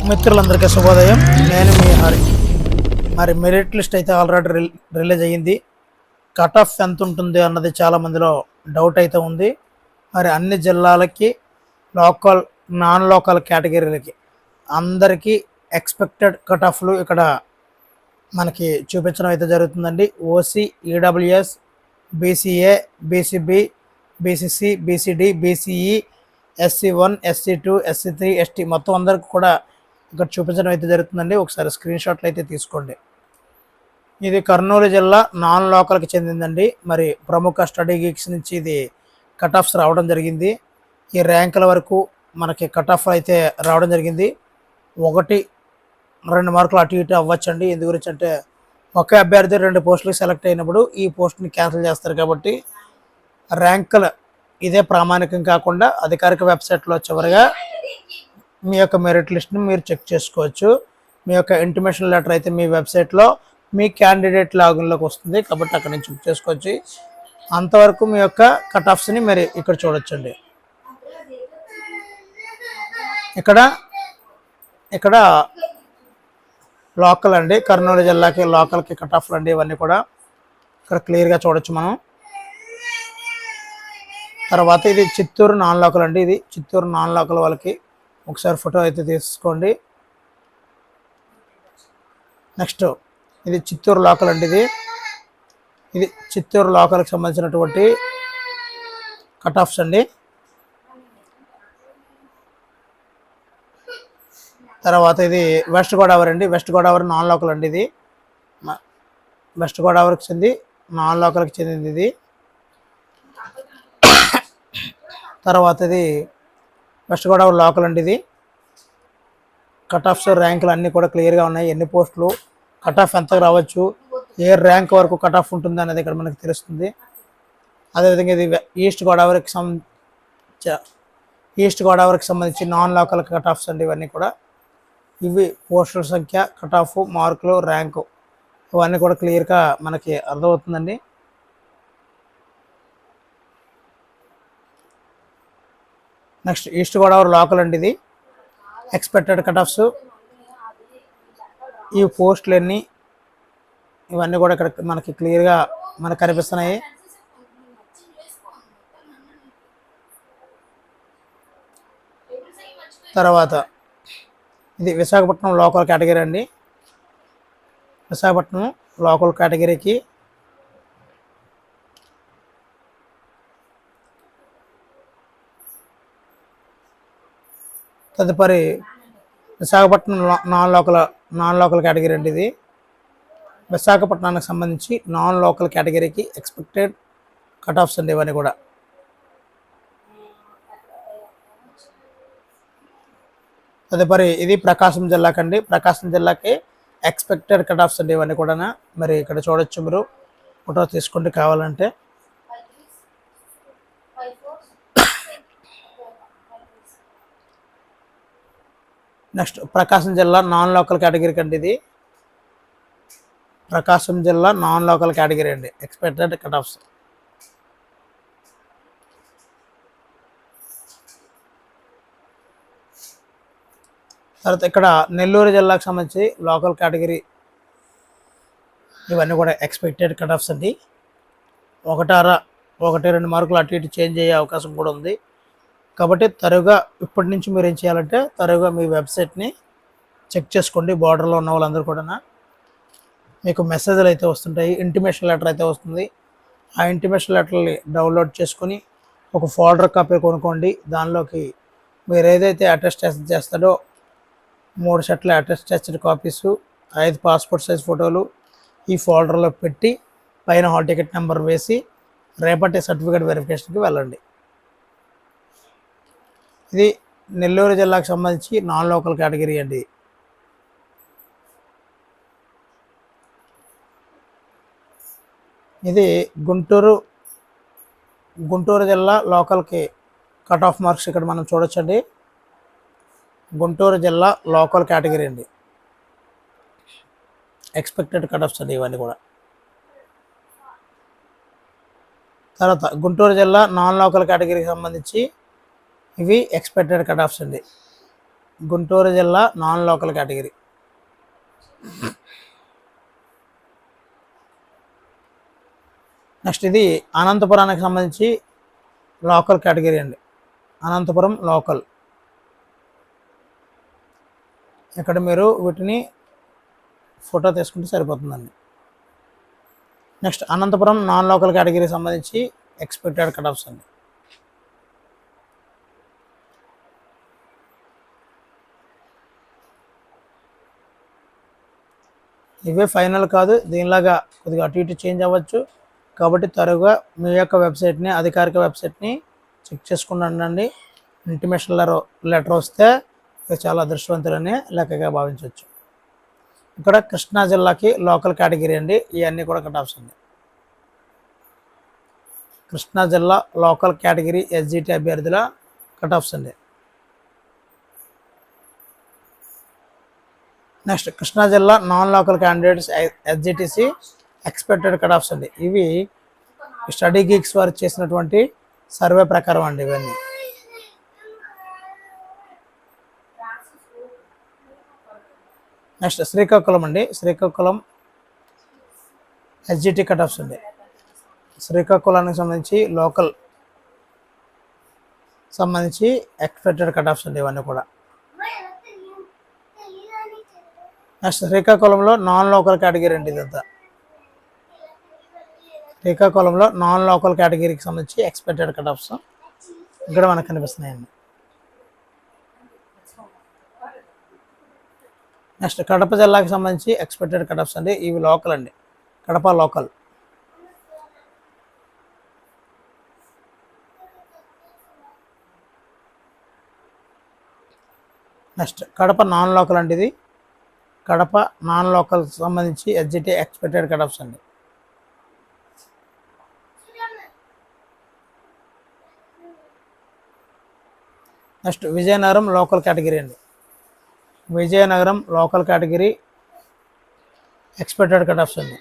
మిత్రులందరికీ శుభోదయం. నేను మీ హరి. మరి మెరిట్ లిస్ట్ అయితే ఆల్రెడీ రిలీజ్ అయ్యింది. కట్ ఆఫ్ ఎంత ఉంటుంది అన్నది చాలామందిలో డౌట్ అయితే ఉంది. మరి అన్ని జిల్లాలకి, లోకల్, నాన్ లోకల్ కేటగిరీలకి అందరికీ ఎక్స్పెక్టెడ్ కట్ ఆఫ్లు ఇక్కడ మనకి చూపించడం అయితే జరుగుతుందండి. OC, EWS, BCA, BCB, BCC, BCD, BCE, SC1, SC2, SC3, ST మొత్తం అందరికి కూడా ఇక్కడ చూపించడం అయితే జరుగుతుందండి. ఒకసారి స్క్రీన్ షాట్లు అయితే తీసుకోండి. ఇది కర్నూలు జిల్లా నాన్ లోకల్కి చెందిందండి. మరి ప్రముఖ స్టడీ గీక్స్ నుంచి ఇది కట్ ఆఫ్స్ రావడం జరిగింది. ఈ ర్యాంకుల వరకు మనకి కట్ ఆఫ్ అయితే రావడం జరిగింది. 1-2 మార్కులు అటు ఇటు అవ్వచ్చండి. ఎందు గురించి అంటే ఒకే అభ్యర్థి 2 పోస్టులకు సెలెక్ట్ అయినప్పుడు ఈ పోస్ట్ని క్యాన్సిల్ చేస్తారు. కాబట్టి ర్యాంకుల ఇదే ప్రామాణికం కాకుండా అధికారిక వెబ్సైట్లో చివరిగా మీ యొక్క మెరిట్ లిస్ట్ని మీరు చెక్ చేసుకోవచ్చు. మీ యొక్క ఇంటిమేషన్ లెటర్ అయితే మీ వెబ్సైట్లో మీ క్యాండిడేట్ లాగిన్లోకి వస్తుంది. కాబట్టి అక్కడ నుంచి చెక్ చేసుకోవచ్చు. అంతవరకు మీ యొక్క కట్ ఆఫ్స్ని మరి ఇక్కడ చూడొచ్చండి. ఇక్కడ లోకల్ అండి, కర్నూలు జిల్లాకి లోకల్కి కట్ ఆఫ్లు అండి. ఇవన్నీ కూడా ఇక్కడ క్లియర్గా చూడొచ్చు మనం. తర్వాత ఇది చిత్తూరు నాన్ లోకల్ అండి. ఇది చిత్తూరు నాన్ లోకల్ వాళ్ళకి ఒకసారి ఫోటో అయితే తీసుకోండి. నెక్స్ట్ ఇది చిత్తూరు లోకల్ అండి. ఇది చిత్తూరు లోకల్కి సంబంధించినటువంటి కట్ ఆఫ్స్ అండి. తర్వాత ఇది వెస్ట్ గోదావరి అండి. వెస్ట్ గోదావరి నాన్ లోకల్ అండి. ఇది వెస్ట్ గోదావరికి చెంది నాన్ లోకల్కి చెందింది ఇది. తర్వాత ఇది వెస్ట్ గోదావరి లోకల్ అండి. ఇది కట్ ఆఫ్స్ ర్యాంకులు అన్నీ కూడా క్లియర్గా ఉన్నాయి. ఎన్ని పోస్టులు, కట్ ఆఫ్ ఎంత రావచ్చు, ఏ ర్యాంక్ వరకు కట్ ఆఫ్ ఉంటుంది అనేది ఇక్కడ మనకు తెలుస్తుంది. అదేవిధంగా ఇది ఈస్ట్ గోదావరికి సంబంధించి నాన్ లోకల్ కట్ ఆఫ్స్ అండి. ఇవన్నీ కూడా ఇవి పోస్టుల సంఖ్య, కట్ ఆఫ్, మార్కులు, ర్యాంకు ఇవన్నీ కూడా క్లియర్గా మనకి అర్థమవుతుందండి. నెక్స్ట్ ఈస్ట్ గోదావరి లోకల్ అండి. ఇది ఎక్స్పెక్టెడ్ కట్ ఆఫ్స్, ఈ పోస్టులు అన్నీ ఇవన్నీ కూడా ఇక్కడ మనకి క్లియర్గా మనకు కనిపిస్తున్నాయి. తర్వాత ఇది విశాఖపట్నం లోకల్ కేటగిరీ అండి. విశాఖపట్నం లోకల్ కేటగిరీకి తదుపరి విశాఖపట్నం నాన్ లోకల్ కేటగిరీ అండి. ఇది విశాఖపట్నానికి సంబంధించి నాన్ లోకల్ కేటగిరీకి ఎక్స్పెక్టెడ్ కట్ ఆఫ్స్ అండి. ఇవన్నీ కూడా తదుపరి ఇది ప్రకాశం జిల్లాకి అండి. ప్రకాశం జిల్లాకి ఎక్స్పెక్టెడ్ కట్ ఆఫ్స్ అండి. ఇవన్నీ కూడా మరి ఇక్కడ చూడొచ్చు. మీరు ఫోటో తీసుకోండి కావాలంటే. నెక్స్ట్ ప్రకాశం జిల్లా నాన్ లోకల్ కేటగిరీకి అండి. ఇది ప్రకాశం జిల్లా నాన్ లోకల్ కేటగిరీ అండి. Expected cut offs. తర్వాత ఇక్కడ నెల్లూరు జిల్లాకు సంబంధించి లోకల్ కేటగిరీ ఇవన్నీ కూడా ఎక్స్పెక్టెడ్ కట్ ఆఫ్స్ అండి. 1-2 మార్కులు అటు ఇటు చేంజ్ అయ్యే అవకాశం కూడా ఉంది. కాబట్టి తరువుగా ఇప్పటి నుంచి మీరు ఏం చేయాలంటే తరువుగా మీ వెబ్సైట్ని చెక్ చేసుకోండి. బార్డర్లో ఉన్న వాళ్ళందరూ కూడా మీకు మెసేజ్లు అయితే వస్తుంటాయి, ఇంటిమేషన్ లెటర్ అయితే వస్తుంది. ఆ ఇంటిమేషన్ లెటర్ని డౌన్లోడ్ చేసుకొని ఒక ఫోల్డర్ కాపీ కొనుక్కోండి. దానిలోకి మీరు ఏదైతే అటెస్ట్ చేస్తాడో 3 సెట్ల అటెస్టెడ్ కాపీసు, 5 పాస్పోర్ట్ సైజ్ ఫోటోలు ఈ ఫోల్డర్లో పెట్టి పైన హాల్ టికెట్ నెంబర్ వేసి రేపటి సర్టిఫికేట్ వెరిఫికేషన్కి వెళ్ళండి. ఇది నెల్లూరు జిల్లాకు సంబంధించి నాన్ లోకల్ కేటగిరీ అండి. ఇది గుంటూరు జిల్లా లోకల్కి కట్ ఆఫ్ మార్క్స్ ఇక్కడ మనం చూడొచ్చండి. గుంటూరు జిల్లా లోకల్ కేటగిరీ అండి. ఎక్స్పెక్టెడ్ కట్ ఆఫ్స్ అండి ఇవన్నీ కూడా. తర్వాత గుంటూరు జిల్లా నాన్ లోకల్ కేటగిరీకి సంబంధించి ఇవి ఎక్స్పెక్టెడ్ కట్ ఆఫ్స్ అండి. గుంటూరు జిల్లా నాన్ లోకల్ కేటగిరీ. నెక్స్ట్ ఇది అనంతపురానికి సంబంధించి లోకల్ కేటగిరీ అండి. అనంతపురం లోకల్. ఇక్కడ మీరు వీటిని ఫోటో తీసుకుంటే సరిపోతుందండి. నెక్స్ట్ అనంతపురం నాన్ లోకల్ కేటగిరీకి సంబంధించి ఎక్స్పెక్టెడ్ కట్ ఆఫ్స్ అండి. ఇవే ఫైనల్ కాదు, దీనిలాగా కొద్దిగా అటు ఇటు చేంజ్ అవ్వచ్చు. కాబట్టి త్వరగా మీ యొక్క వెబ్సైట్ని, అధికారిక వెబ్సైట్ని చెక్ చేసుకున్నానండి. ఇంటిమేషన్ లెటర్ వస్తే చాలా అదృష్టవంతులని లెక్కగా భావించవచ్చు. ఇక్కడ కృష్ణా జిల్లాకి లోకల్ కేటగిరీ అండి. ఇవన్నీ కూడా కట్ ఆఫ్స్ అండి. కృష్ణా జిల్లా లోకల్ కేటగిరీ ఎస్జిటి అభ్యర్థుల కట్ ఆఫ్స్ అండి. నెక్స్ట్ కృష్ణా జిల్లా నాన్ లోకల్ క్యాండిడేట్స్ ఎస్జిటిసి ఎక్స్పెక్టెడ్ కట్ ఆఫ్స్ అండి. ఇవి స్టడీ గీక్స్ వారు చేసినటువంటి సర్వే ప్రకారం అండి ఇవన్నీ. నెక్స్ట్ శ్రీకాకుళం అండి. శ్రీకాకుళం ఎస్జిటి కట్ ఆఫ్స్ అండి. శ్రీకాకుళానికి సంబంధించి లోకల్ సంబంధించి ఎక్స్పెక్టెడ్ కట్ ఆఫ్స్ అండి ఇవన్నీ కూడా. నెక్స్ట్ శ్రీకాకుళంలో నాన్ లోకల్ కేటగిరీ అండి ఇదంతా. శ్రీకాకుళంలో నాన్ లోకల్ కేటగిరీకి సంబంధించి ఎక్స్పెక్టెడ్ కట్ ఆఫ్స్ ఇక్కడ మనకు కనిపిస్తున్నాయండి. నెక్స్ట్ కడప జిల్లాకి సంబంధించి ఎక్స్పెక్టెడ్ కట్ ఆఫ్స్ అండి. ఇవి లోకల్ అండి, Kadapa local. Next Kadapa non local అండి. ఇది కడప నాన్ లోకల్ సంబంధించి ఎస్జిటి ఎక్స్పెక్టెడ్ కట్ ఆఫ్స్ అండి. నెక్స్ట్ విజయనగరం లోకల్ కేటగిరీ అండి. Vizianagaram local category expected cut offs అండి.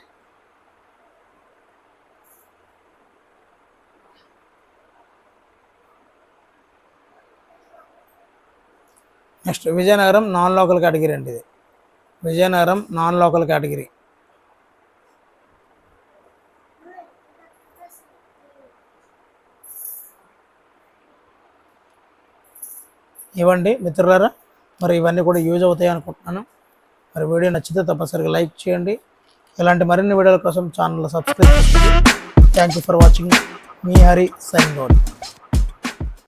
Next Vizianagaram non local category అండి. ఇది విజయనగరం నాన్ లోకల్ కేటగిరీ. ఇవ్వండి మిత్రులారా, మరి ఇవన్నీ కూడా యూజ్ అవుతాయి అనుకుంటున్నాను. మరి వీడియో నచ్చితే తప్పనిసరిగా లైక్ చేయండి. ఇలాంటి మరిన్ని వీడియోల కోసం ఛానల్ సబ్స్క్రైబ్ చేసుకోండి. Thank you for watching. Me Hari signing out.